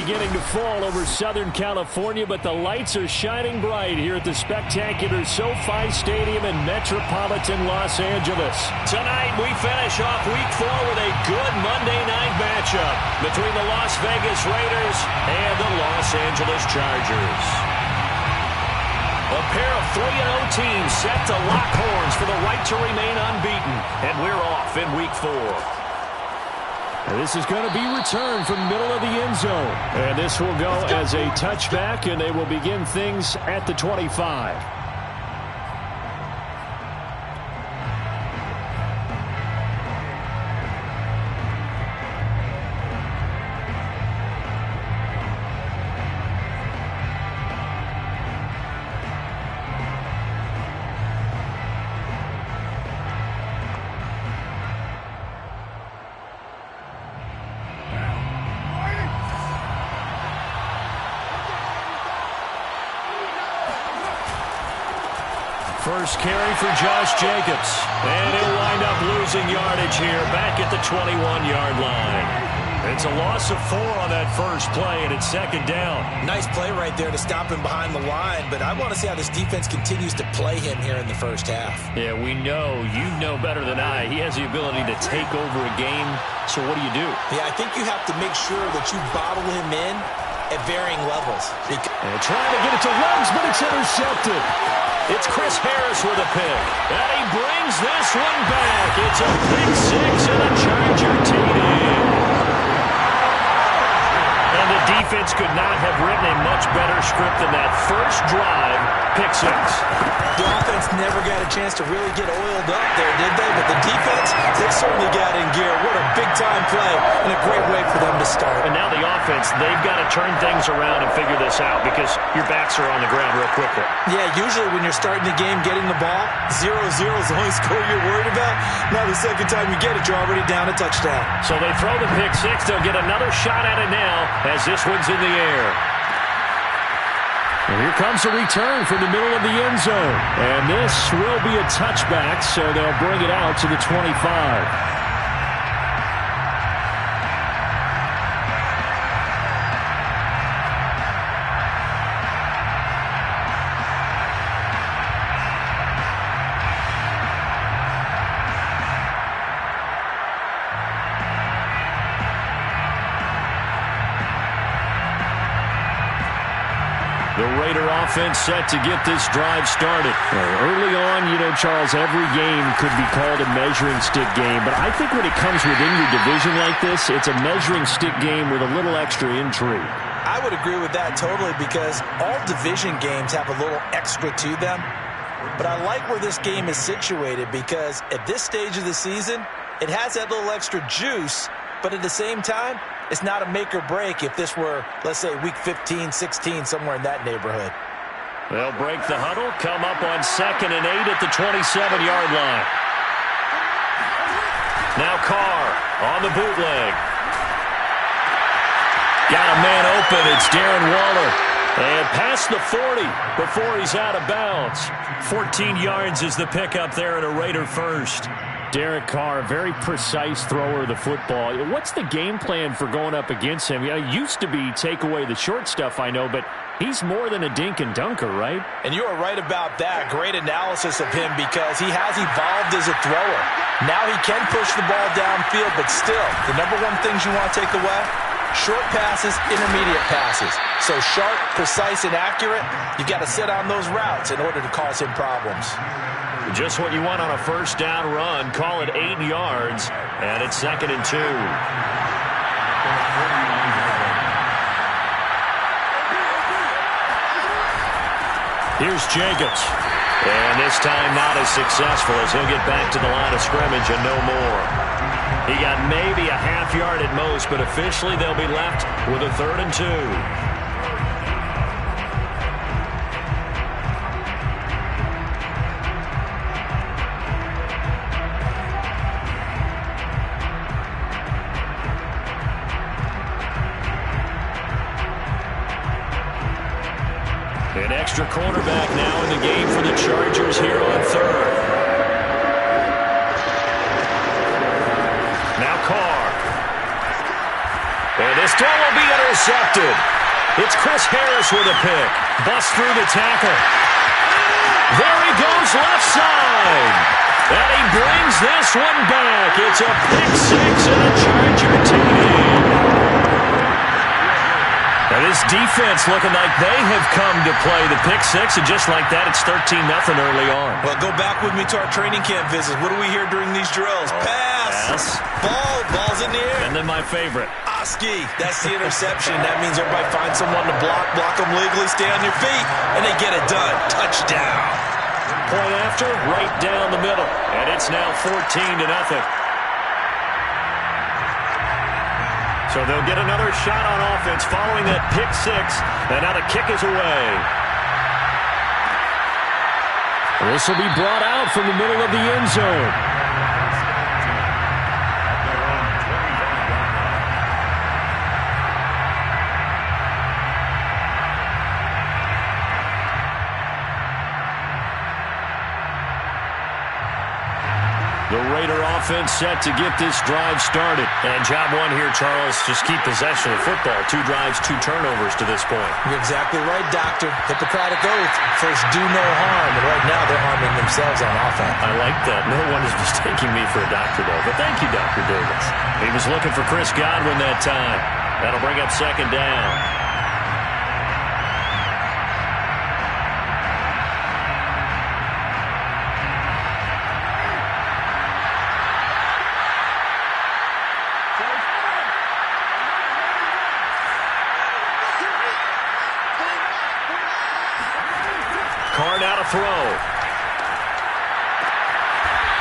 beginning to fall over Southern California, but the lights are shining bright here at the spectacular SoFi Stadium in metropolitan Los Angeles. Tonight, we finish off Week 4 with a good Monday night matchup between the Las Vegas Raiders and the Los Angeles Chargers. A pair of 3-0 teams set to lock horns for the right to remain unbeaten, and we're off in Week 4. This is going to be returned from the middle of the end zone. And this will go as a touchback, and they will begin things at the 25. First carry for Josh Jacobs. And he'll wind up losing yardage here back at the 21-yard line. It's a loss of 4 on that first play, and it's second down. Nice play right there to stop him behind the line, but I want to see how this defense continues to play him here in the first half. Yeah, we know, you know better than I, he has the ability to take over a game. So what do you do? Yeah, I think you have to make sure that you bottle him in at varying levels. And trying to get it to Ruggs, but it's intercepted. It's Chris Harris with a pick. And he brings this one back. It's a pick 6 and a Charger TD. And the defense could not have written a much better script than that first drive, pick 6. The offense never got a chance to really get oiled up there, did they? But the defense, they certainly got in gear. What a big-time play and a great way for them to start. And now the offense, they've got to turn things around and figure this out because your backs are on the ground real quickly. Yeah, usually when you're starting the game, getting the ball, 0-0 is the only score you're worried about. Now the second time you get it, you're already down a touchdown. So they throw the pick 6. They'll get another shot at it now as this one's in the air. And here comes a return from the middle of the end zone. And this will be a touchback, so they'll bring it out to the 25. The Raider offense set to get this drive started. Early on, you know, Charles, every game could be called a measuring stick game. But I think when it comes within your division like this, it's a measuring stick game with a little extra intrigue. I would agree with that totally because all division games have a little extra to them. But I like where this game is situated because at this stage of the season, it has that little extra juice. But at the same time, it's not a make or break if this were, let's say, week 15, 16, somewhere in that neighborhood. They'll break the huddle, come up on 2nd and 8 at the 27-yard line. Now Carr on the bootleg. Got a man open. It's Darren Waller. And past the 40 before he's out of bounds. 14 yards is the pickup there at a Raider first. Derek Carr, very precise thrower of the football. What's the game plan for going up against him? It used to be take away the short stuff, I know, but he's more than a dink and dunker, right? And you are right about that. Great analysis of him because he has evolved as a thrower. Now he can push the ball downfield, but still, the number one things you want to take away, short passes, intermediate passes. So sharp, precise, and accurate, you got to sit on those routes in order to cause him problems. Just what you want on a first down run. Call it 8 yards, and it's 2nd and 2. Here's Jacobs. And this time not as successful as he'll get back to the line of scrimmage and no more. He got maybe a half yard at most, but officially they'll be left with a 3rd and 2. An extra cornerback now in the game for the Chargers here on 3rd. Now Carr. And this throw will be intercepted. It's Chris Harris with a pick. Busts through the tackle. There he goes left side. And he brings this one back. It's a pick six and a Charger TD. And this defense looking like they have come to play the pick six, and just like that, it's 13-0 early on. Well, go back with me to our training camp visits. What do we hear during these drills? Pass. Ball's in the air. And then my favorite. Oski. That's the interception. That means everybody finds someone to block them legally, stay on your feet, and they get it done. Touchdown. Point after, right down the middle. And it's now 14-0. So they'll get another shot on offense following that pick six. And now the kick is away. This will be brought out from the middle of the end zone. The Raider offense set to get this drive started. And job one here, Charles, just keep possession of the football. 2 drives, 2 turnovers to this point. You're exactly right, Doctor. Hippocratic oath. First, do no harm. And right now, they're harming themselves on offense. I like that. No one is mistaking me for a doctor, though. But thank you, Dr. Davis. He was looking for Chris Godwin that time. That'll bring up second down. Throw.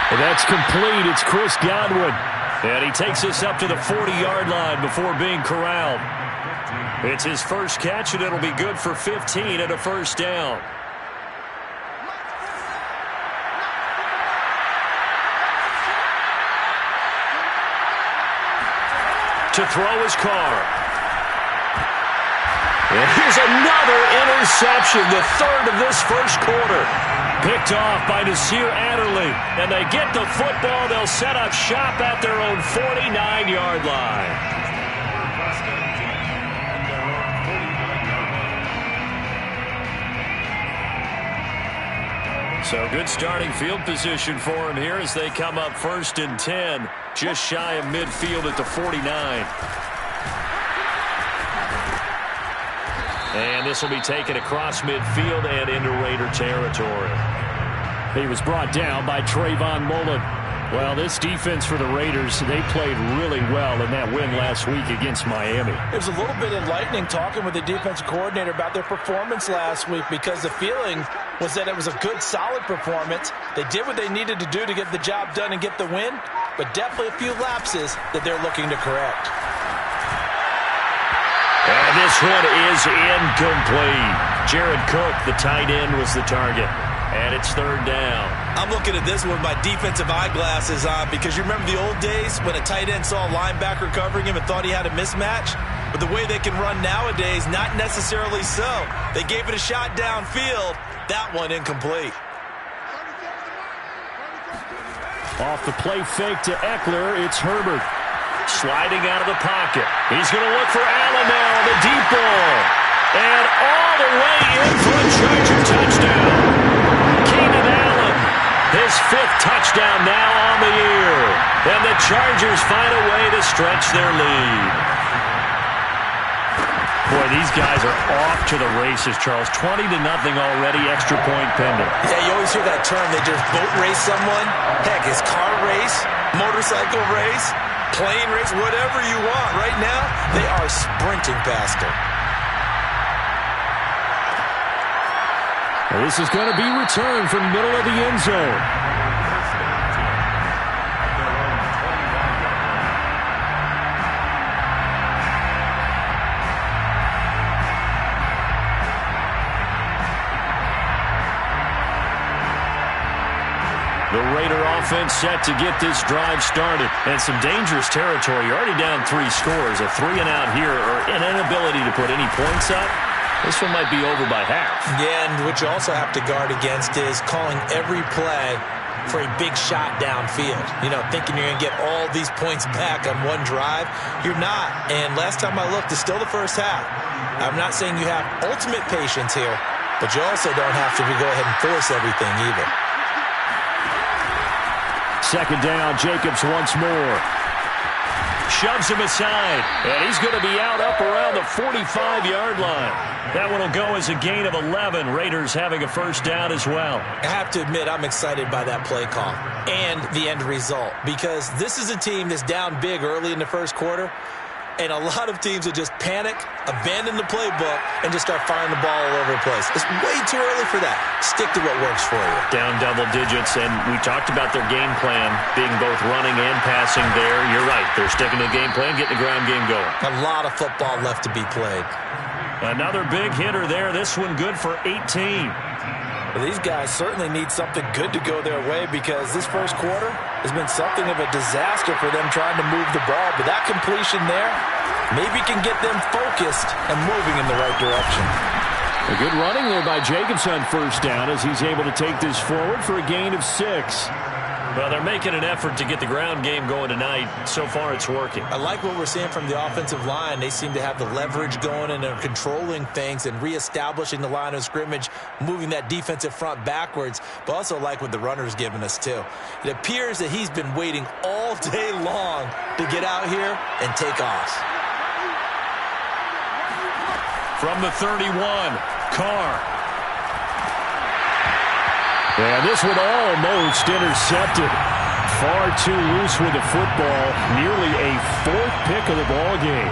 And that's complete. It's Chris Godwin. And he takes us up to the 40-yard line before being corralled. It's his first catch, and it'll be good for 15 and a first down. To throw his car. And here's another interception, the third of this first quarter. Picked off by Nasir Adderley. And they get the football. They'll set up shop at their own 49-yard line. So good starting field position for him here as they come up 1st and 10. Just shy of midfield at the 49. And this will be taken across midfield and into Raider territory. He was brought down by Trayvon Mullen. Well, this defense for the Raiders, they played really well in that win last week against Miami. It was a little bit enlightening talking with the defensive coordinator about their performance last week, because the feeling was that it was a good, solid performance. They did what they needed to do to get the job done and get the win, but definitely a few lapses that they're looking to correct. And this one is incomplete. Jared Cook, the tight end, was the target. And it's 3rd down. I'm looking at this one with my defensive eyeglasses on, because you remember the old days when a tight end saw a linebacker covering him and thought he had a mismatch? But the way they can run nowadays, not necessarily so. They gave it a shot downfield. That one incomplete. Off the play fake to Eckler, it's Herbert. Sliding out of the pocket. He's going to look for Allen now on the deep ball. And all the way in for a Charger touchdown. Keenan Allen, his 5th touchdown now on the year. And the Chargers find a way to stretch their lead. Boy, these guys are off to the races, Charles. 20-0 already, extra point pending. Yeah, you always hear that term. They just boat race someone. Heck, it's car race, motorcycle race, plane race, whatever you want. Right now, they are sprinting past him. Well, this is going to be returned from the middle of the end zone. The Raider offense set to get this drive started. And some dangerous territory. You're already down 3 scores. A 3-and-out here, or an inability to put any points up. This one might be over by half. Yeah, and what you also have to guard against is calling every play for a big shot downfield. You know, thinking you're going to get all these points back on one drive. You're not. And last time I looked, it's still the first half. I'm not saying you have ultimate patience here, but you also don't have to go ahead and force everything either. Second down, Jacobs once more. Shoves him aside, and he's going to be out up around the 45-yard line. That one will go as a gain of 11. Raiders having a first down as well. I have to admit, I'm excited by that play call and the end result, because this is a team that's down big early in the first quarter, and a lot of teams will just panic, abandon the playbook, and just start firing the ball all over the place. It's way too early for that. Stick to what works for you. Down double digits, and we talked about their game plan being both running and passing there. You're right. They're sticking to the game plan, getting the ground game going. A lot of football left to be played. Another big hitter there. This one good for 18. Well, these guys certainly need something good to go their way, because this first quarter has been something of a disaster for them trying to move the ball. But that completion there maybe can get them focused and moving in the right direction. A good running there by Jacobs on first down as he's able to take this forward for a gain of 6. Well, they're making an effort to get the ground game going tonight. So far, it's working. I like what we're seeing from the offensive line. They seem to have the leverage going, and they're controlling things and reestablishing the line of scrimmage, moving that defensive front backwards. But also like what the runner's giving us, too. It appears that he's been waiting all day long to get out here and take off. From the 31, Carr. And this one almost intercepted. Far too loose with the football. Nearly a 4th pick of the ball game.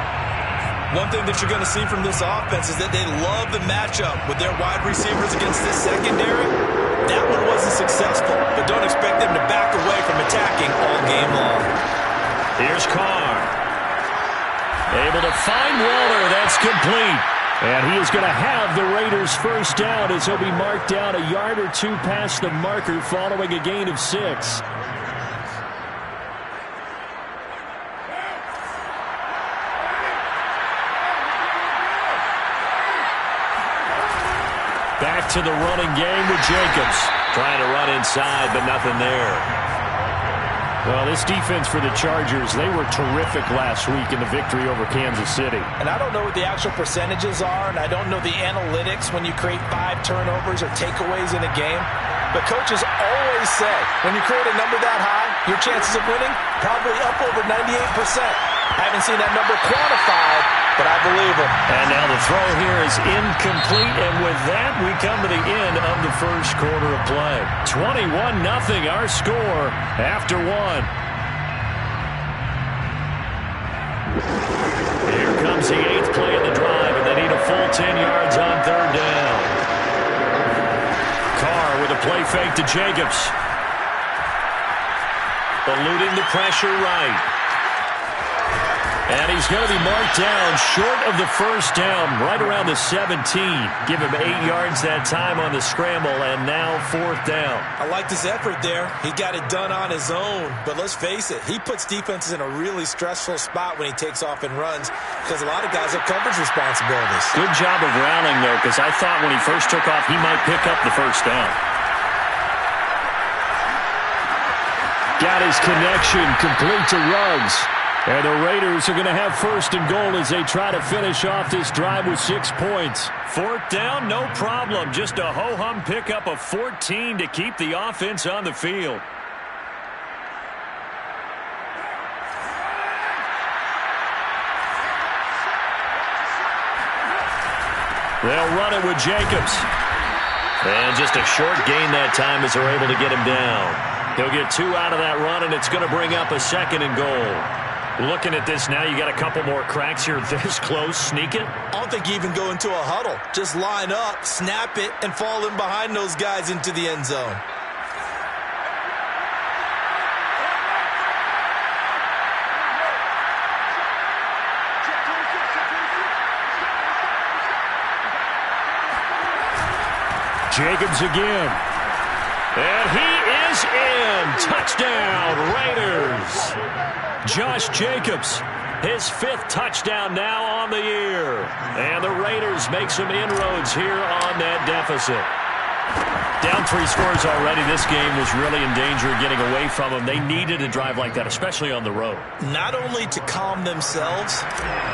One thing that you're going to see from this offense is that they love the matchup with their wide receivers against this secondary. That one wasn't successful, but don't expect them to back away from attacking all game long. Here's Carr. Able to find Waller. That's complete. And he is going to have the Raiders' first down as he'll be marked down a yard or two past the marker following a gain of 6. Back to the running game with Jacobs. Trying to run inside, but nothing there. Well, this defense for the Chargers, they were terrific last week in the victory over Kansas City. And I don't know what the actual percentages are, and I don't know the analytics when you create 5 turnovers or takeaways in a game. But coaches always say, when you create a number that high, your chances of winning probably up over 98%. I haven't seen that number quantified, but I believe them. And now the throw here is incomplete, and with that, we come to the end of the first quarter of play. 21-0 our score after 1. Here comes the 8th play of the drive, and they need a full 10 yards on 3rd down. Carr with a play fake to Jacobs. Eluding the pressure right. And he's going to be marked down short of the first down, right around the 17. Give him 8 yards that time on the scramble, and now 4th down. I like this effort there. He got it done on his own. But let's face it, he puts defenses in a really stressful spot when he takes off and runs, because a lot of guys have coverage responsibilities. Good job of rallying, though, because I thought when he first took off, he might pick up the first down. Got his connection complete to Ruggs. And the Raiders are going to have 1st and goal as they try to finish off this drive with 6 points. 4th down, no problem. Just a ho-hum pickup of 14 to keep the offense on the field. They'll run it with Jacobs. And just a short gain that time as they're able to get him down. He'll get 2 out of that run, and it's going to bring up a 2nd and goal. Looking at this now, you got a couple more cracks here this close. Sneak it? I don't think you even go into a huddle. Just line up, snap it, and fall in behind those guys into the end zone. Jacobs again. And he is in. Touchdown, Raiders. Josh Jacobs, his 5th touchdown now on the year. And the Raiders make some inroads here on that deficit. Down 3 scores already. This game was really in danger of getting away from them. They needed a drive like that, especially on the road. Not only to calm themselves,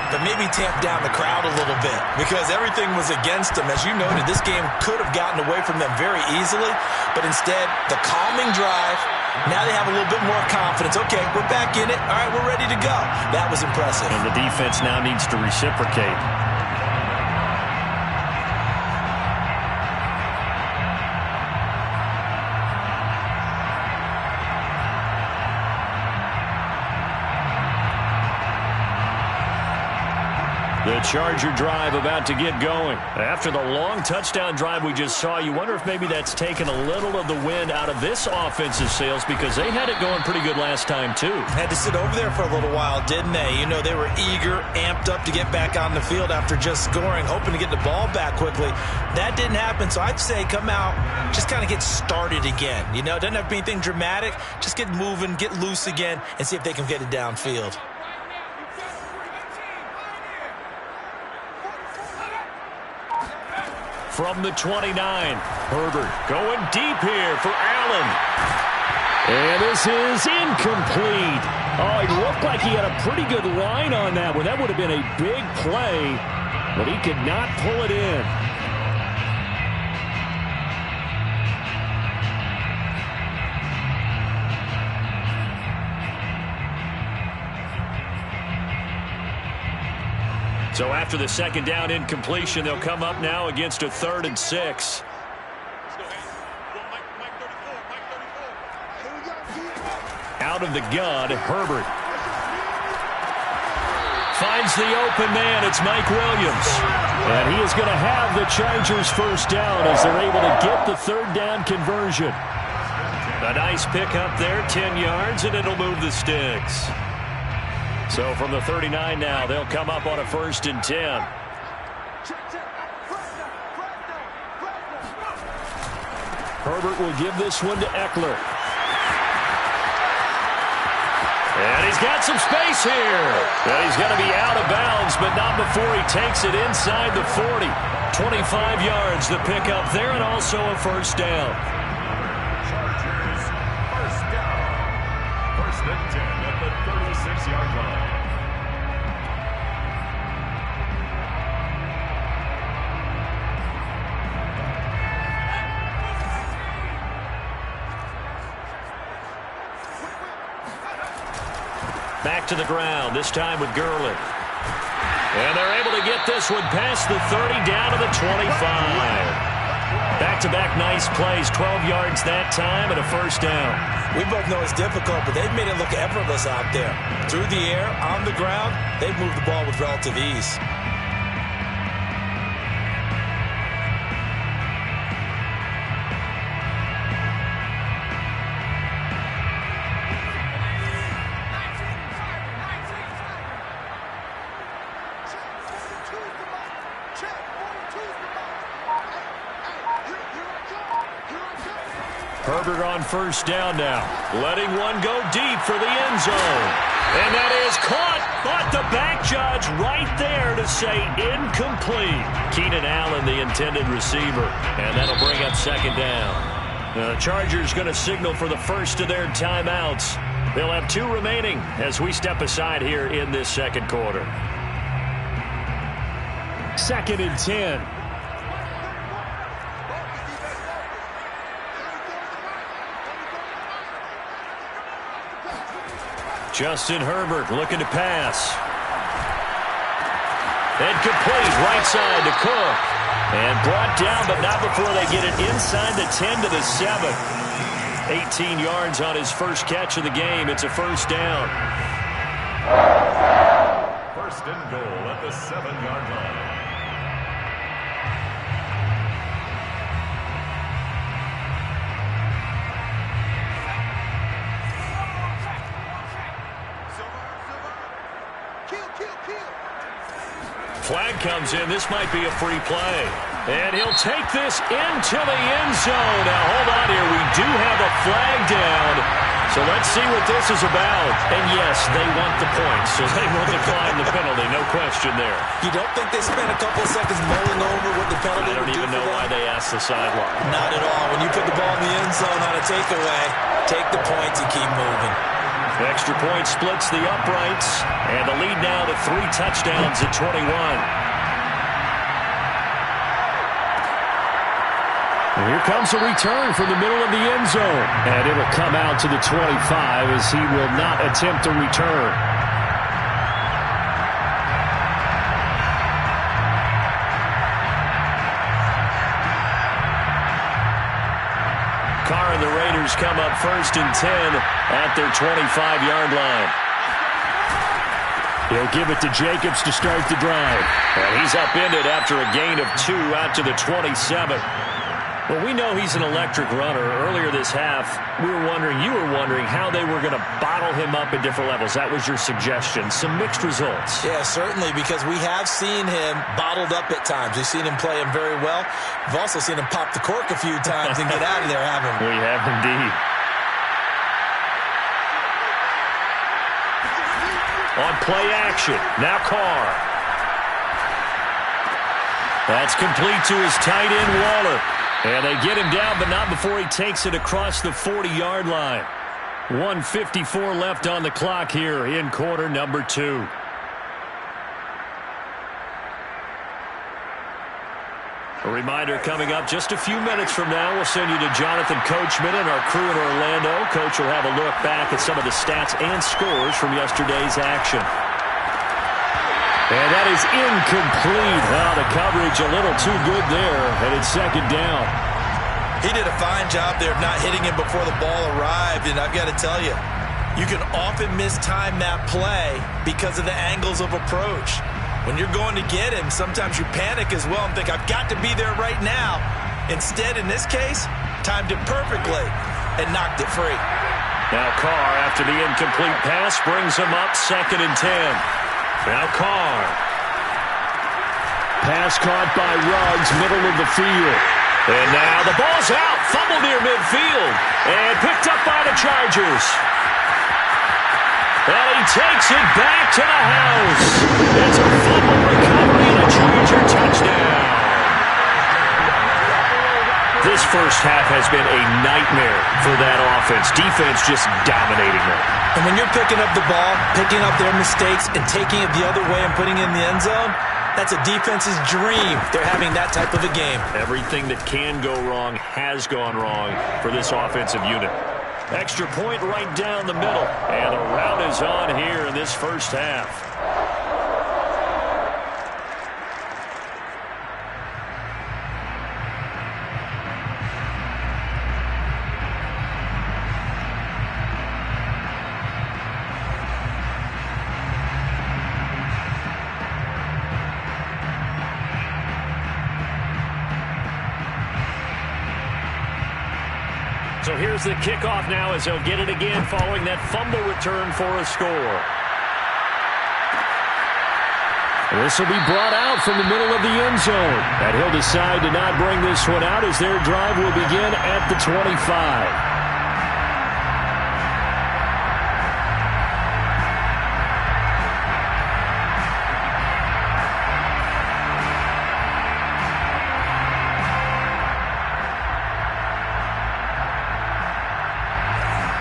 but maybe tamp down the crowd a little bit because everything was against them. As you noted, this game could have gotten away from them very easily, but instead, the calming drive, now they have a little bit more confidence. Okay, we're back in it. All right, we're ready to go. That was impressive. And the defense now needs to reciprocate. The Charger drive about to get going. After the long touchdown drive we just saw, you wonder if maybe that's taken a little of the wind out of this offensive sails because they had it going pretty good last time too. Had to sit over there for a little while, didn't they? You know, they were eager, amped up to get back on the field after just scoring, hoping to get the ball back quickly. That didn't happen, so I'd say come out, just kind of get started again. You know, it doesn't have to be anything dramatic. Just get moving, get loose again, and see if they can get it downfield. From the 29, Herbert going deep here for Allen. And this is incomplete. Oh, it looked like he had a pretty good line on that one. That would have been a big play, but he could not pull it in. So after the second down incompletion, they'll come up now against a 3rd and 6. Out of the gun, Herbert. Finds the open man. It's Mike Williams. And he is going to have the Chargers first down as they're able to get the 3rd down conversion. A nice pickup there, 10 yards, and it'll move the sticks. So from the 39 now, they'll come up on a 1st and 10. Herbert will give this one to Eckler. And he's got some space here. And he's going to be out of bounds, but not before he takes it inside the 40. 25 yards the pickup there, and also a 1st down. Chargers, 1st down. 1st and 10 at the 36-yard line. Back to the ground, this time with Gurley. And they're able to get this one past the 30 down to the 25. Back-to-back nice plays, 12 yards that time and a 1st down. We both know it's difficult, but they've made it look effortless out there. Through the air, on the ground, they've moved the ball with relative ease. Herbert on 1st down now. Letting one go deep for the end zone. And that is caught, but the back judge right there to say incomplete. Keenan Allen, the intended receiver. And that'll bring up 2nd down. The Chargers going to signal for the first of their timeouts. They'll have 2 remaining as we step aside here in this 2nd quarter. 2nd and 10. Justin Herbert looking to pass. And complete right side to Cook. And brought down, but not before they get it inside the 10 to the 7. 18 yards on his first catch of the game. It's a 1st down. 1st and goal at the 7-yard line. Flag comes in. This might be a free play. And he'll take this into the end zone. Now, hold on here. We do have a flag down. So let's see what this is about. And, yes, they want the points, so they will decline the penalty. No question there. You don't think they spent a couple of seconds mulling over what the penalty would do? I don't even know why they asked the sideline. Not at all. When you pick takeaway. Take the points and keep moving. Extra point splits the uprights, and the lead now to 3 touchdowns at 21. And here comes a return from the middle of the end zone, and it'll come out to the 25 as he will not attempt a return. Carr and the Raiders come up 1st and 10 at their 25-yard line. He'll give it to Jacobs to start the drive. And he's upended after a gain of 2 out to the 27. Well, we know he's an electric runner. Earlier this half, you were wondering how they were going to bottle him up at different levels. That was your suggestion. Some mixed results. Yeah, certainly, because we have seen him bottled up at times. We've seen him play him very well. We've also seen him pop the cork a few times and get out of there, haven't we? We have indeed. On play action, now Carr. That's complete to his tight end, Waller. And they get him down, but not before he takes it across the 40-yard line. 1:54 left on the clock here in quarter number 2. A reminder coming up just a few minutes from now. We'll send you to Jonathan Coachman and our crew in Orlando. Coach will have a look back at some of the stats and scores from yesterday's action. And that is incomplete. Well, the coverage a little too good there, and it's 2nd down. He did a fine job there of not hitting him before the ball arrived, and I've got to tell you, you can often mistime that play because of the angles of approach. When you're going to get him, sometimes you panic as well and think, I've got to be there right now. Instead, in this case, timed it perfectly and knocked it free. Now Carr, after the incomplete pass, brings him up 2nd and 10. Now Carr. Pass caught by Ruggs, middle of the field. And now the ball's out. Fumble near midfield. And picked up by the Chargers. And he takes it back to the house. It's a fumble recovery and a Charger touchdown. This first half has been a nightmare for that offense. Defense just dominating them. And when you're picking up the ball, picking up their mistakes, and taking it the other way and putting it in the end zone, that's a defense's dream. They're having that type of a game. Everything that can go wrong has gone wrong for this offensive unit. Extra point right down the middle. And the rout is on here in this first half. So here's the kickoff now as he'll get it again following that fumble return for a score. This will be brought out from the middle of the end zone. And he'll decide to not bring this one out as their drive will begin at the 25.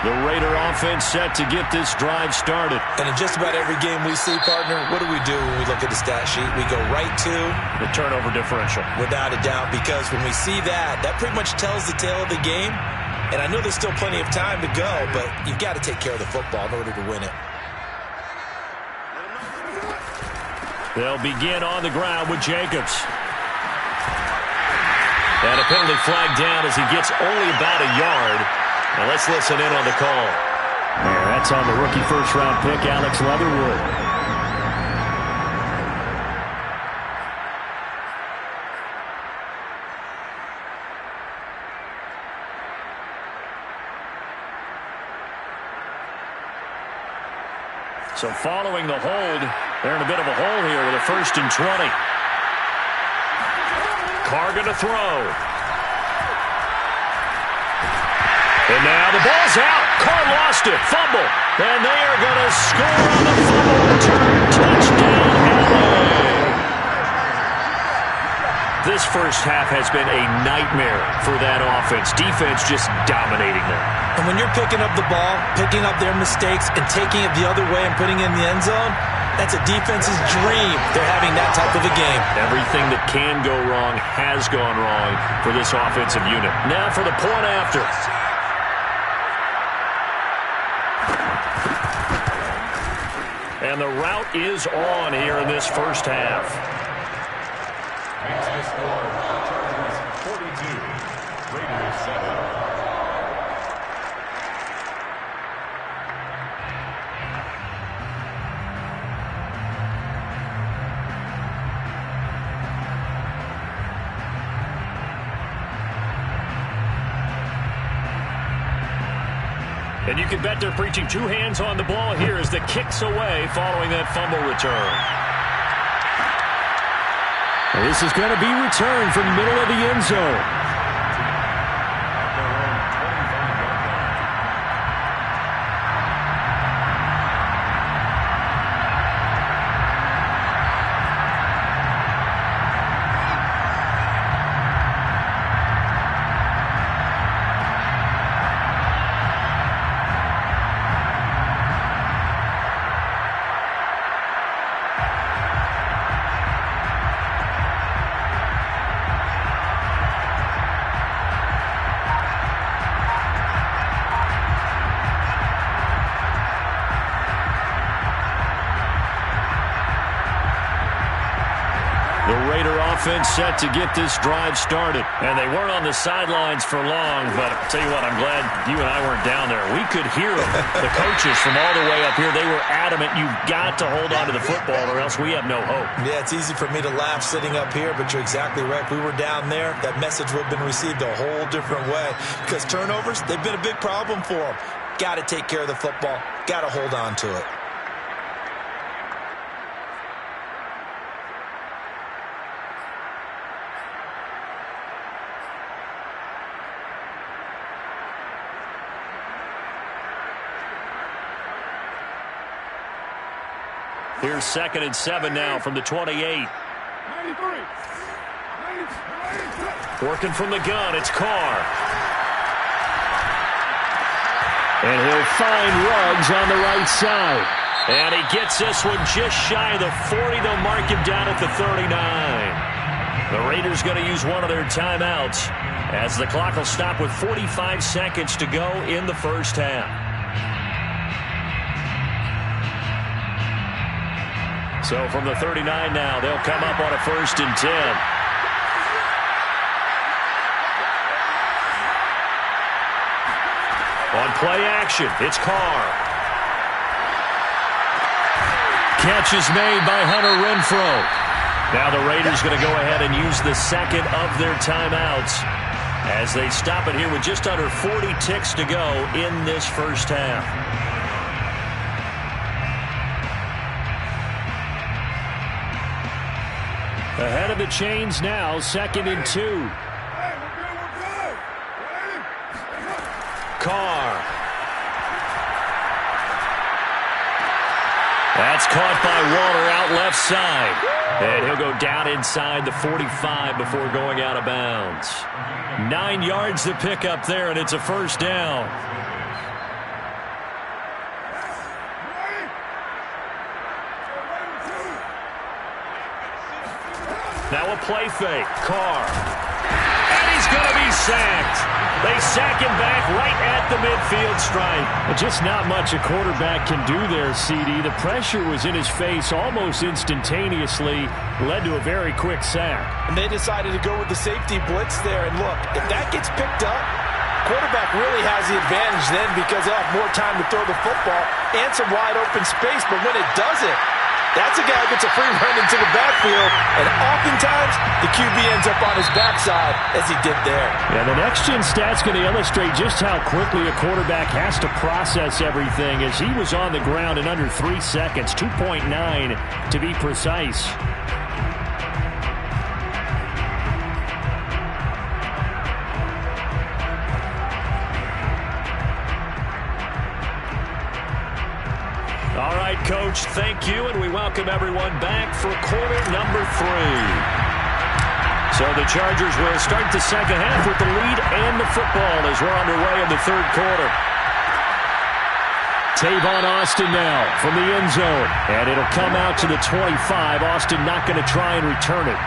The Raider offense set to get this drive started. And in just about every game we see, partner, what do we do when we look at the stat sheet? We go right to the turnover differential. Without a doubt, because when we see that, that pretty much tells the tale of the game. And I know there's still plenty of time to go, but you've got to take care of the football in order to win it. They'll begin on the ground with Jacobs. And a penalty flag down as he gets only about a yard. Now let's listen in on the call. Yeah, that's on the rookie first-round pick, Alex Leatherwood. So following the hold, they're in a bit of a hole here with a 1st and 20. Carr going to throw. And now the ball's out. Carr lost it. Fumble. And they are going to score on the fumble return. Touchdown, LA. This first half has been a nightmare for that offense. Defense just dominating them. And when you're picking up the ball, picking up their mistakes, and taking it the other way and putting it in the end zone, that's a defense's dream. They're having that type of a game. Everything that can go wrong has gone wrong for this offensive unit. Now for the point after. And the route is on here in this first half. Makes the score. Chargers 42, Raiders 7. And you can bet they're preaching two hands on the ball here as the kick's away following that fumble return. This is going to be returned from the middle of the end zone. Offense set to get this drive started. And they weren't on the sidelines for long, but I'll tell you what, I'm glad you and I weren't down there. We could hear them. The coaches from all the way up here, they were adamant, you've got to hold on to the football or else we have no hope. Yeah, it's easy for me to laugh sitting up here, but you're exactly right. If we were down there, that message would have been received a whole different way. Because turnovers, they've been a big problem for them. Got to take care of the football. Got to hold on to it. Here's 2nd and 7 now from the 28. Working from the gun, it's Carr. And he'll find Ruggs on the right side. And he gets this one just shy of the 40. They'll mark him down at the 39. The Raiders going to use one of their timeouts as the clock will stop with 45 seconds to go in the first half. So from the 39 now, they'll come up on a 1st and 10. On play action, it's Carr. Catch is made by Hunter Renfrow. Now the Raiders going to go ahead and use the second of their timeouts as they stop it here with just under 40 ticks to go in this first half. Ahead of the chains now, 2nd and 2. Carr. That's caught by Waller out left side. And he'll go down inside the 45 before going out of bounds. 9 yards to pick up there, and it's a first down. Now a play fake. Carr. And he's going to be sacked. They sack him back right at the midfield stripe. Just not much a quarterback can do there, CD. The pressure was in his face almost instantaneously. Led to a very quick sack. And they decided to go with the safety blitz there. And look, if that gets picked up, quarterback really has the advantage then because they'll have more time to throw the football and some wide open space. But when it doesn't, that's a guy who gets a free run into the backfield, and oftentimes the QB ends up on his backside as he did there. Yeah, the next-gen stat's going to illustrate just how quickly a quarterback has to process everything as he was on the ground in under 3 seconds, 2.9 to be precise. All right, Coach, thank you, and we welcome everyone back for quarter number 3. So the Chargers will start the second half with the lead and the football as we're underway in the third quarter. Tavon Austin now from the end zone. And it'll come out to the 25. Austin not going to try and return it.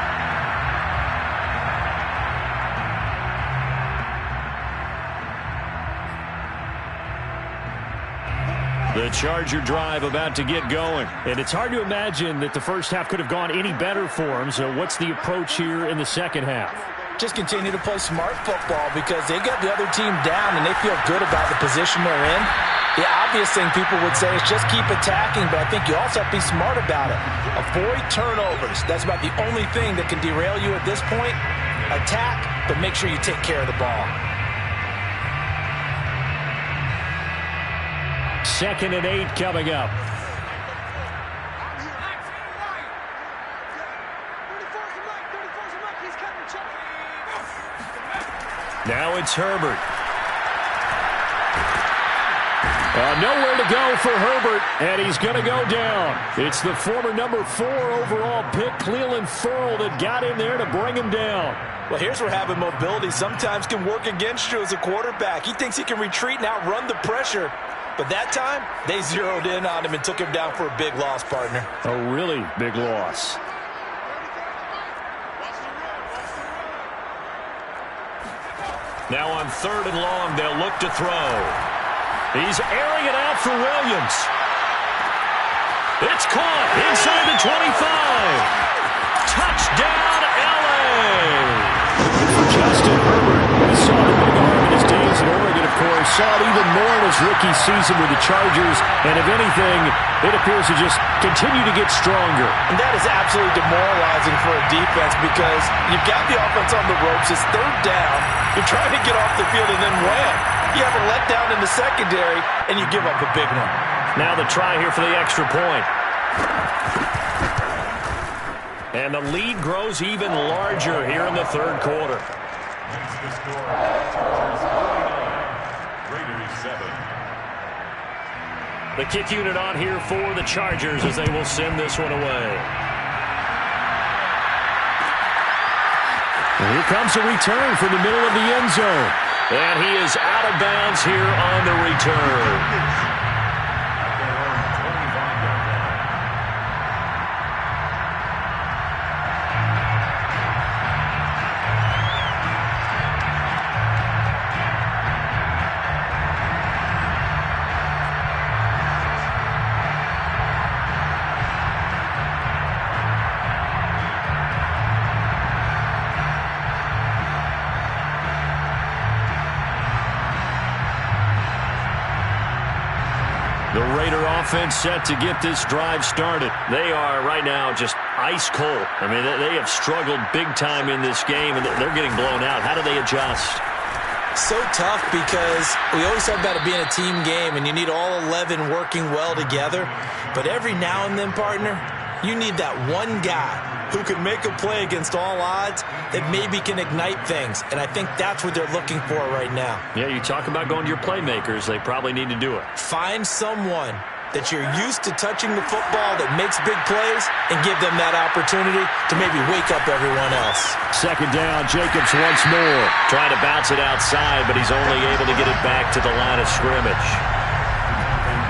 The Charger drive about to get going. And it's hard to imagine that the first half could have gone any better for them. So what's the approach here in the second half? Just continue to play smart football because they got the other team down and they feel good about the position they're in. The obvious thing people would say is just keep attacking, but I think you also have to be smart about it. Avoid turnovers. That's about the only thing that can derail you at this point. Attack, but make sure you take care of the ball. 2nd and 8 coming up. Now it's Herbert. Nowhere to go for Herbert, and he's going to go down. It's the former number 4 overall pick, Clelin Ferrell, that got in there to bring him down. Well, here's where having mobility sometimes can work against you as a quarterback. He thinks he can retreat and outrun the pressure. But that time, they zeroed in on him and took him down for a big loss, partner. A really big loss. Now on 3rd and long, they'll look to throw. He's airing it out for Williams. It's caught inside the 25. Touchdown, L.A. For Justin Herbert, we saw the big arm in his days in Oregon, of course. Saw it even more in his rookie season with the Chargers. And if anything, it appears to just continue to get stronger. And that is absolutely demoralizing for a defense because you've got the offense on the ropes. It's 3rd down. You're trying to get off the field and then wham. You have a letdown in the secondary, and you give up a big one. Now the try here for the extra point. And the lead grows even larger here in the third quarter. Makes the score Raiders 7. The kick unit on here for the Chargers as they will send this one away. And here comes a return from the middle of the end zone. And he is out of bounds here on the return. The Raider offense set to get this drive started. They are right now just ice cold. I mean, they have struggled big time in this game, and they're getting blown out. How do they adjust? So tough because we always talk about it being a team game, and you need all 11 working well together. But every now and then, partner, you need that one guy who can make a play against all odds that maybe can ignite things. And I think that's what they're looking for right now. Yeah, you talk about going to your playmakers. They probably need to do it. Find someone that you're used to touching the football that makes big plays and give them that opportunity to maybe wake up everyone else. 2nd down, Jacobs once more. Trying to bounce it outside, but he's only able to get it back to the line of scrimmage.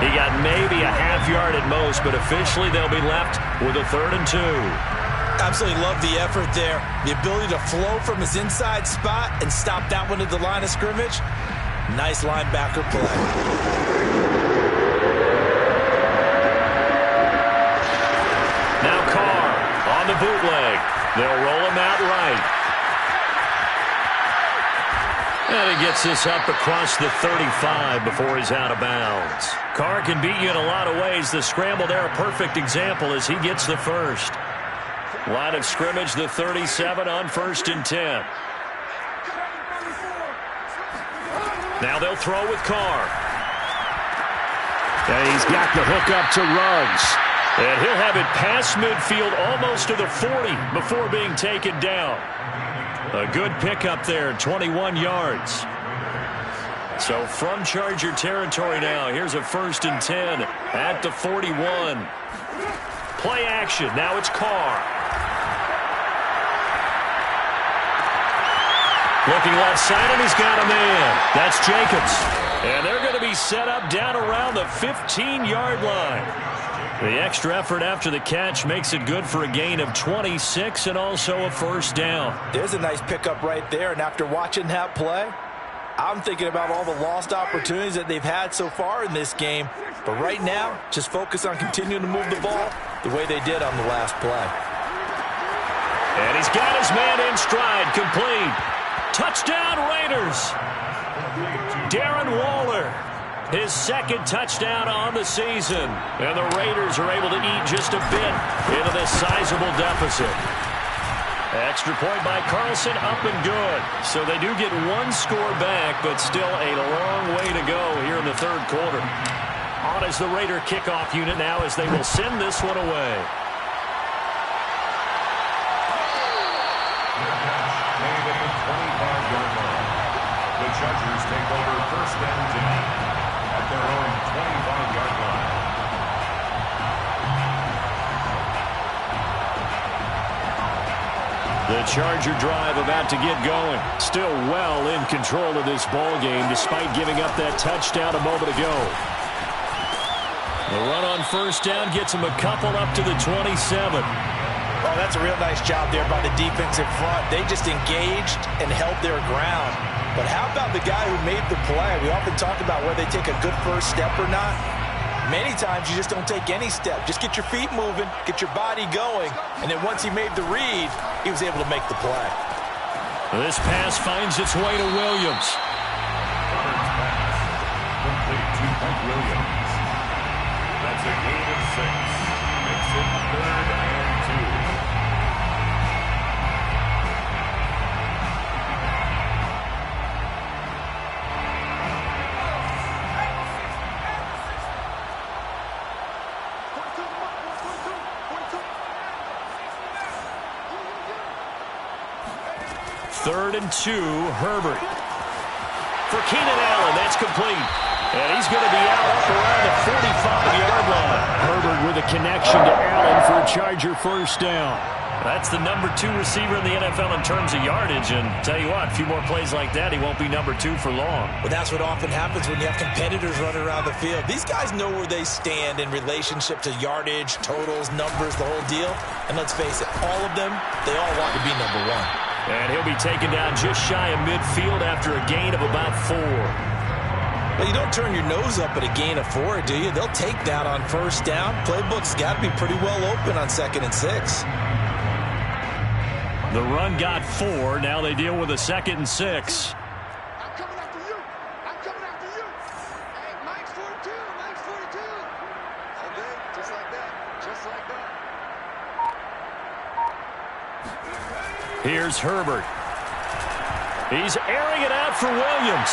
He got maybe a half yard at most, but officially they'll be left with a 3rd and 2. Absolutely love the effort there. The ability to flow from his inside spot and stop that one at the line of scrimmage. Nice linebacker play. Now Carr on the bootleg. They'll roll him out right. And he gets this up across the 35 before he's out of bounds. Carr can beat you in a lot of ways. The scramble there, a perfect example as he gets the first. Line of scrimmage, the 37 on 1st and 10. Now they'll throw with Carr. And he's got the hook up to Ruggs. And he'll have it past midfield almost to the 40 before being taken down. A good pickup there, 21 yards. So from Charger territory now, here's a 1st and 10 at the 41. Play action, now it's Carr. Looking left side, and he's got a man. That's Jacobs. And they're going to be set up down around the 15-yard line. The extra effort after the catch makes it good for a gain of 26 and also a first down. There's a nice pickup right there, and after watching that play, I'm thinking about all the lost opportunities that they've had so far in this game. But right now, just focus on continuing to move the ball the way they did on the last play. And he's got his man in stride, complete. Touchdown, Raiders. Darren Waller, his second touchdown on the season. And the Raiders are able to eat just a bit into this sizable deficit. Extra point by Carlson, up and good. So they do get one score back, but still a long way to go here in the third quarter. On is the Raider kickoff unit now as they will send this one away. Made at the 25-yard line. The Chargers take over first and 10 at their own 25-yard line. The Charger drive about to get going. Still well in control of this ball game despite giving up that touchdown a moment ago. The run on first down gets him a couple up to the 27. Oh, that's a real nice job there by the defense in front. They just engaged and held their ground. But how about the guy who made the play? We often talk about whether they take a good first step or not. Many times you just don't take any step. Just get your feet moving, get your body going, and then once he made the read, he was able to make the play. This pass finds its way to Williams. Complete to Mike Williams. That's a gain of 6. Makes it 3rd and 2. Third and 2, Herbert. For Keenan Allen, that's complete. And he's going to be out up around the 45-yard line. Herbert with a connection to Allen for a Charger first down. That's the number 2 receiver in the NFL in terms of yardage. And tell you what, a few more plays like that, he won't be number 2 for long. But that's what often happens when you have competitors running around the field. These guys know where they stand in relationship to yardage, totals, numbers, the whole deal. And let's face it, all of them, they all want to be number 1. And he'll be taken down just shy of midfield after a gain of about 4. Well, you don't turn your nose up at a gain of 4, do you? They'll take that on first down. Playbook's got to be pretty well open on 2nd and 6. The run got 4. Now they deal with a 2nd and 6. I'm coming after you. I'm coming after you. Hey, Mike's 42. Mike's 42. Okay, just like that. Just like that. Here's Herbert. He's airing it out for Williams.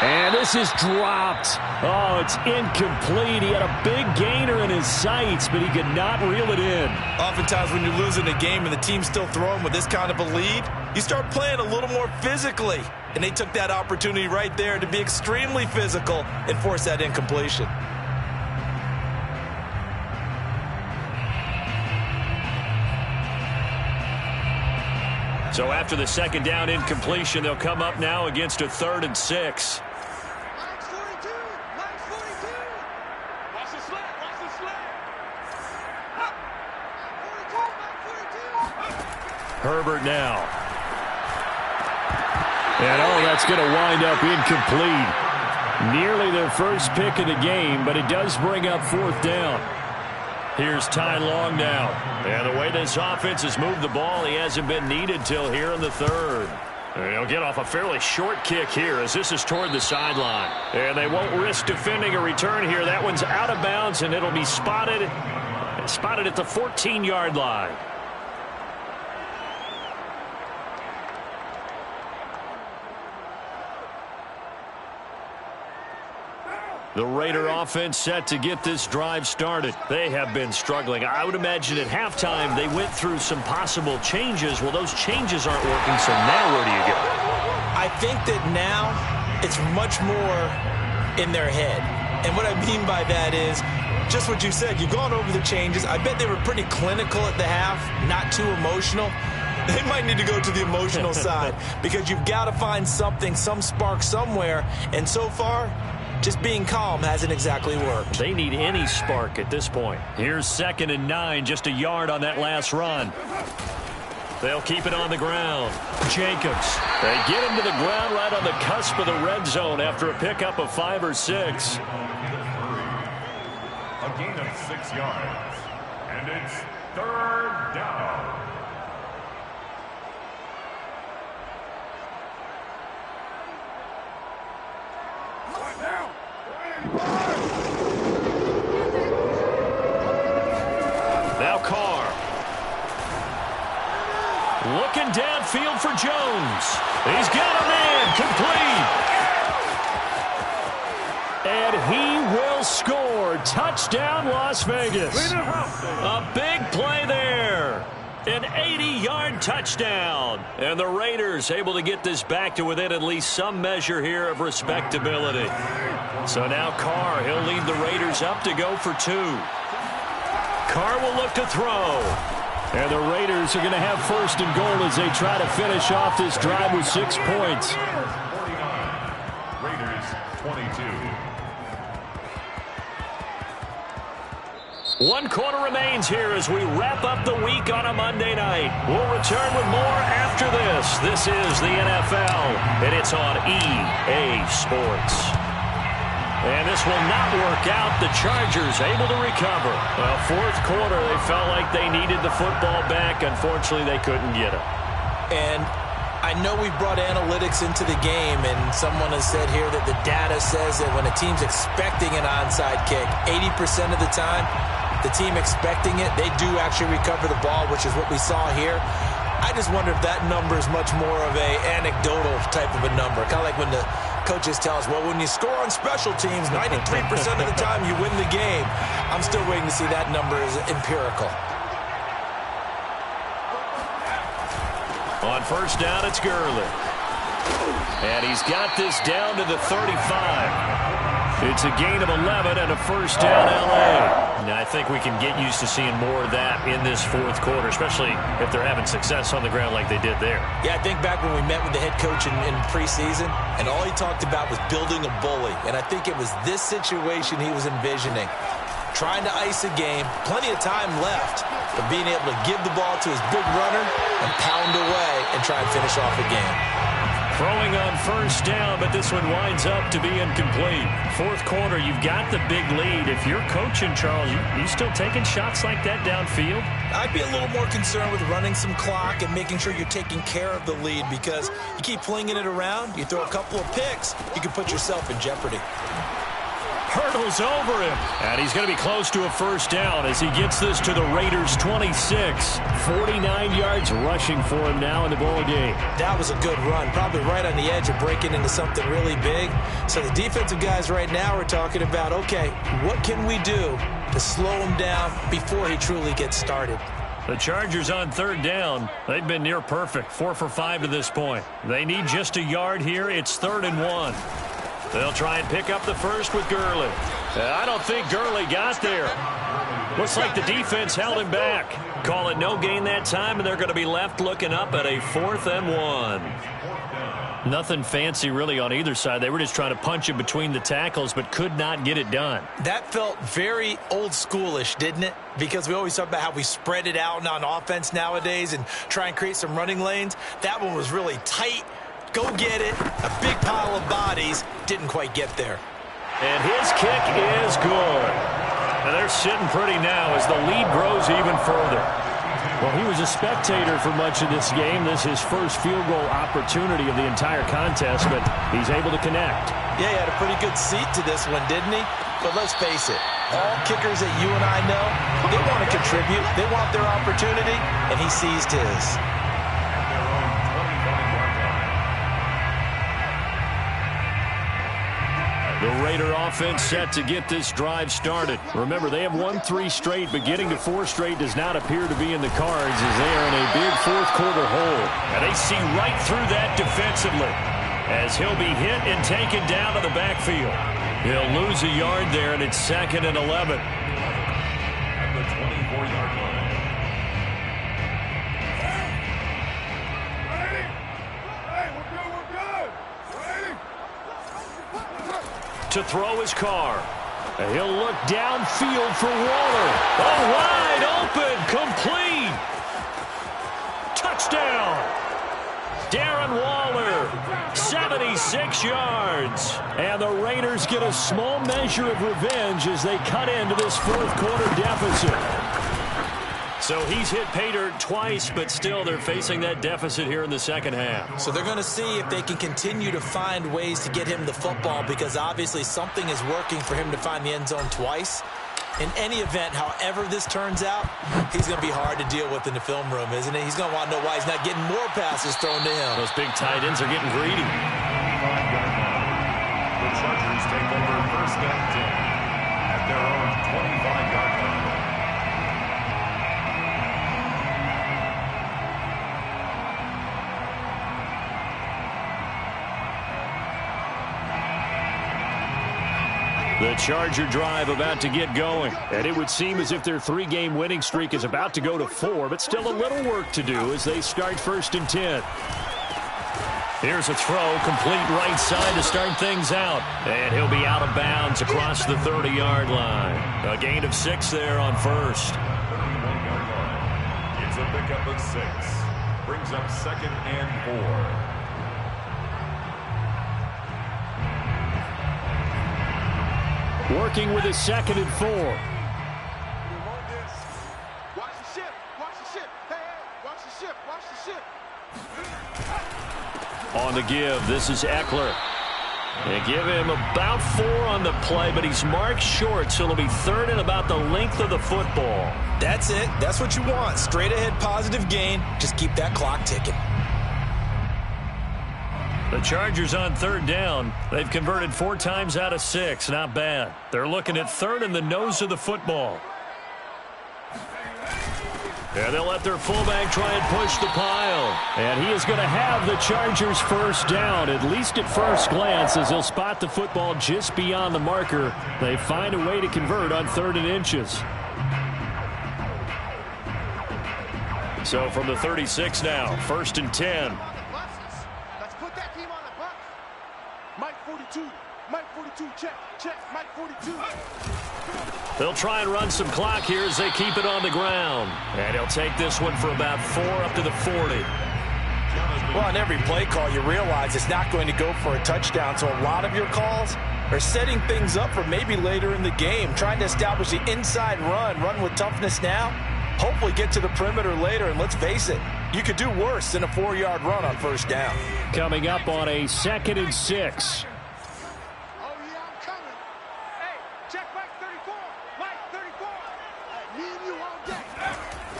And this is dropped. Oh, it's incomplete. He had a big gainer in his sights, but he could not reel it in. Oftentimes when you're losing a game and the team's still throwing with this kind of a lead, you start playing a little more physically. And they took that opportunity right there to be extremely physical and force that incompletion. So after the second down incompletion, they'll come up now against a 3rd and 6. Mike's 42. Mike's 42. Watch the slant. Watch the slant. Up. 42. Mike 42. Herbert now. And oh, that's going to wind up incomplete. Nearly their first pick of the game, but it does bring up 4th down. Here's Ty Long now. And the way this offense has moved the ball, he hasn't been needed till here in the 3rd. And he'll get off a fairly short kick here as this is toward the sideline. And they won't risk defending a return here. That one's out of bounds, and it'll be spotted at the 14-yard line. The Raider offense set to get this drive started. They have been struggling. I would imagine at halftime they went through some possible changes. Well, those changes aren't working, so now where do you go? I think that now it's much more in their head. And what I mean by that is just what you said. You've gone over the changes. I bet they were pretty clinical at the half, not too emotional. They might need to go to the emotional side because you've got to find something, some spark somewhere. And so far, just being calm hasn't exactly worked. They need any spark at this point. Here's 2nd and 9, just a yard on that last run. They'll keep it on the ground. Jacobs. They get him to the ground right on the cusp of the red zone after a pickup of 5 or 6. A gain of 6 yards. And it's 3rd down. Now Carr. Looking downfield for Jones. He's got a man complete. And he will score. Touchdown, Las Vegas. A big play there. An 80-yard touchdown. And the Raiders able to get this back to within at least some measure here of respectability. So now Carr, he'll lead the Raiders up to go for 2. Carr will look to throw. And the Raiders are going to have 1st and goal as they try to finish off this drive with 6 points. 49. Raiders 22. 1 quarter remains here as we wrap up the week on a Monday night. We'll return with more after this. This is the NFL, and it's on EA Sports. And this will not work out. The Chargers able to recover. Well, 4th quarter, they felt like they needed the football back. Unfortunately, they couldn't get it. And I know we brought analytics into the game, and someone has said here that the data says that when a team's expecting an onside kick, 80% of the time, the team expecting it, they do actually recover the ball, which is what we saw here. I just wonder if that number is much more of a anecdotal type of a number. Kind of like when the coaches tell us, well, when you score on special teams, 93% of the time you win the game. I'm still waiting to see that number is empirical. On 1st down, it's Gurley. And he's got this down to the 35. It's a gain of 11 and a 1st down, L.A. Now, I think we can get used to seeing more of that in this 4th quarter, especially if they're having success on the ground like they did there. Yeah, I think back when we met with the head coach in preseason, and all he talked about was building a bully. And I think it was this situation he was envisioning. Trying to ice a game, plenty of time left, but being able to give the ball to his big runner and pound away and try and finish off a game. Throwing on 1st down, but this one winds up to be incomplete. 4th quarter, you've got the big lead. If you're coaching, Charles, you still taking shots like that downfield? I'd be a little more concerned with running some clock and making sure you're taking care of the lead, because you keep flinging it around, you throw a couple of picks, you can put yourself in jeopardy. Hurdles over him. And he's going to be close to a 1st down as he gets this to the Raiders' 26. 49 yards rushing for him now in the ball game. That was a good run, probably right on the edge of breaking into something really big. So the defensive guys right now are talking about, okay, what can we do to slow him down before he truly gets started? The Chargers on 3rd down. They've been near perfect, 4 for 5 to this point. They need just a yard here. It's 3rd and 1. They'll try and pick up the 1st with Gurley. I don't think Gurley got there. Looks like the defense held him back. Call it no gain that time, and they're going to be left looking up at a 4th and 1. Nothing fancy really on either side. They were just trying to punch it between the tackles, but could not get it done. That felt very old schoolish, didn't it? Because we always talk about how we spread it out on offense nowadays and try and create some running lanes. That one was really tight. Go get it. A big pile of bodies. Didn't quite get there. And his kick is good. And they're sitting pretty now as the lead grows even further. Well, he was a spectator for much of this game. This is his first field goal opportunity of the entire contest, but he's able to connect. Yeah, he had a pretty good seat to this one, didn't he? But let's face it, all kickers that you and I know, they want to contribute. They want their opportunity, and he seized his. The Raider offense set to get this drive started. Remember, they have won 3 straight, but getting to 4 straight does not appear to be in the cards as they are in a big 4th quarter hole. And they see right through that defensively as he'll be hit and taken down to the backfield. He'll lose a yard there, and it's 2nd and 11. At the 24-yard line. to throw his car. He'll look downfield for Waller. Oh, wide open, complete. Touchdown. Darren Waller, 76 yards. And the Raiders get a small measure of revenge as they cut into this fourth quarter deficit. So he's hit pay dirt twice, but still they're facing that deficit here in the second half. So they're going to see if they can continue to find ways to get him the football, because obviously something is working for him to find the end zone twice. In any event, however this turns out, he's going to be hard to deal with in the film room, isn't he? He's going to want to know why he's not getting more passes thrown to him. Those big tight ends are getting greedy. The Chargers take over first and 10 at their own 25-yard line. The Charger drive about to get going. And it would seem as if their three-game winning streak is about to go to 4, but still a little work to do as they start first and 10. Here's a throw, complete right side to start things out. And he'll be out of bounds across the 30-yard line. A gain of 6 there on first. 31-yard line. It's a pickup of 6. Brings up second and 4. Working with a second and 4. Watch the ship. Watch the ship. Hey, watch the ship. Watch the ship. On the give, this is Eckler. They give him about 4 on the play, but he's marked short, so it'll be third and about the length of the football. That's it. That's what you want. Straight ahead positive gain. Just keep that clock ticking. The Chargers on third down. They've converted 4 times out of 6. Not bad. They're looking at third in the nose of the football. And they'll let their fullback try and push the pile. And he is going to have the Chargers first down, at least at first glance, as he'll spot the football just beyond the marker. They find a way to convert on 3rd and inches. So from the 36 now, 1st and 10. Let's put that team on the bus. Mike 42. Mike 42. Check. Check. Mike 42. They'll try and run some clock here as they keep it on the ground. And he'll take this one for about 4 up to the 40. Well, on every play call, you realize it's not going to go for a touchdown. So a lot of your calls are setting things up for maybe later in the game, trying to establish the inside run with toughness now, hopefully get to the perimeter later. And let's face it, you could do worse than a 4-yard run on first down. Coming up on a 2nd and 6.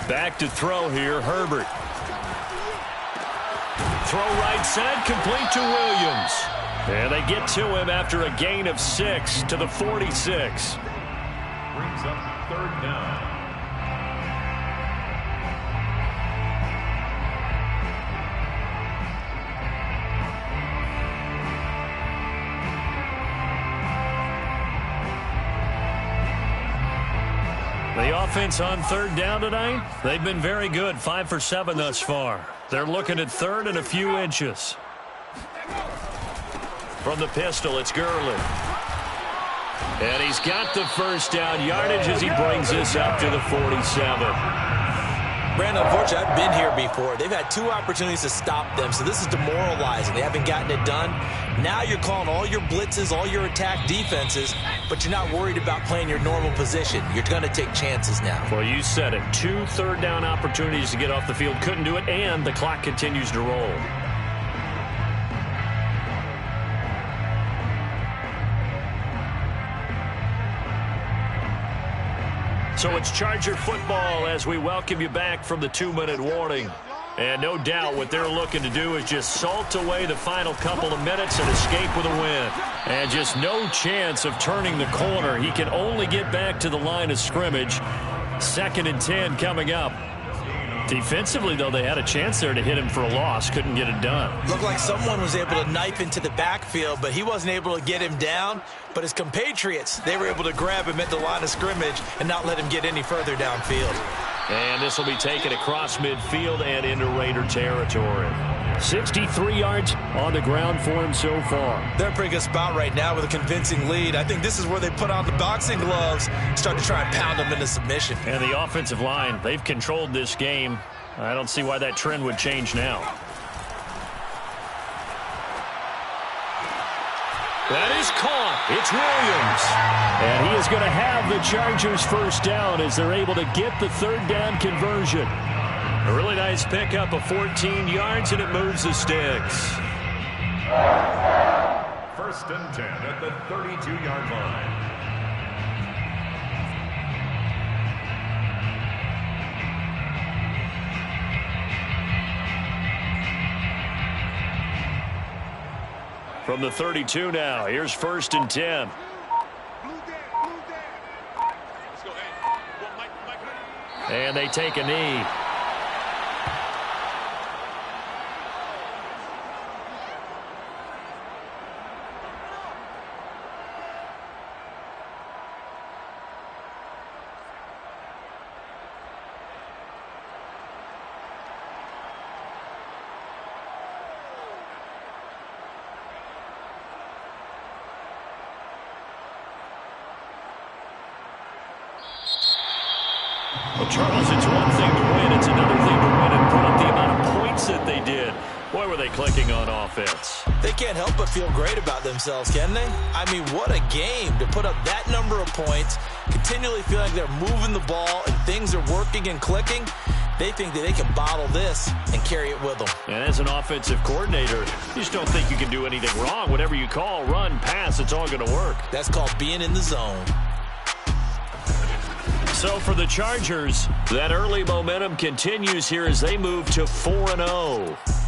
Back to throw here, Herbert. Throw right side, complete to Williams. And they get to him after a gain of 6 to the 46. Brings up 3rd down. The offense on 3rd down tonight, they've been very good, 5 for 7 thus far. They're looking at 3rd and a few inches. From the pistol, it's Gurley. And he's got the first down yardage as he brings this up to the 47. Brandon, unfortunately, I've been here before. They've had 2 opportunities to stop them, so this is demoralizing. They haven't gotten it done. Now you're calling all your blitzes, all your attack defenses, but you're not worried about playing your normal position. You're going to take chances now. Well, you said it. 2 3rd down opportunities to get off the field. Couldn't do it, and the clock continues to roll. So it's Charger football as we welcome you back from the 2-minute warning. And no doubt what they're looking to do is just salt away the final couple of minutes and escape with a win. And just no chance of turning the corner. He can only get back to the line of scrimmage. 2nd and 10 coming up. Defensively, though, they had a chance there to hit him for a loss. Couldn't get it done. Looked like someone was able to knife into the backfield, but he wasn't able to get him down. But his compatriots, they were able to grab him at the line of scrimmage and not let him get any further downfield. And this will be taken across midfield and into Raider territory. 63 yards on the ground for him so far. They're in a pretty good spot right now with a convincing lead. I think this is where they put on the boxing gloves, start to try and pound them into submission. And the offensive line, they've controlled this game. I don't see why that trend would change now. That is caught. It's Williams. And he is going to have the Chargers first down as they're able to get the third down conversion. A really nice pickup of 14 yards, and it moves the sticks. First and 10 at the 32-yard line. From the 32 now, here's first and 10. And they take a knee. Well, Charles, it's one thing to win. It's another thing to win and put up the amount of points that they did. Boy, were they clicking on offense. They can't help but feel great about themselves, can they? I mean, what a game to put up that number of points, continually feel like they're moving the ball and things are working and clicking. They think that they can bottle this and carry it with them. And as an offensive coordinator, you just don't think you can do anything wrong. Whatever you call, run, pass, it's all going to work. That's called being in the zone. So for the Chargers, that early momentum continues here as they move to 4-0.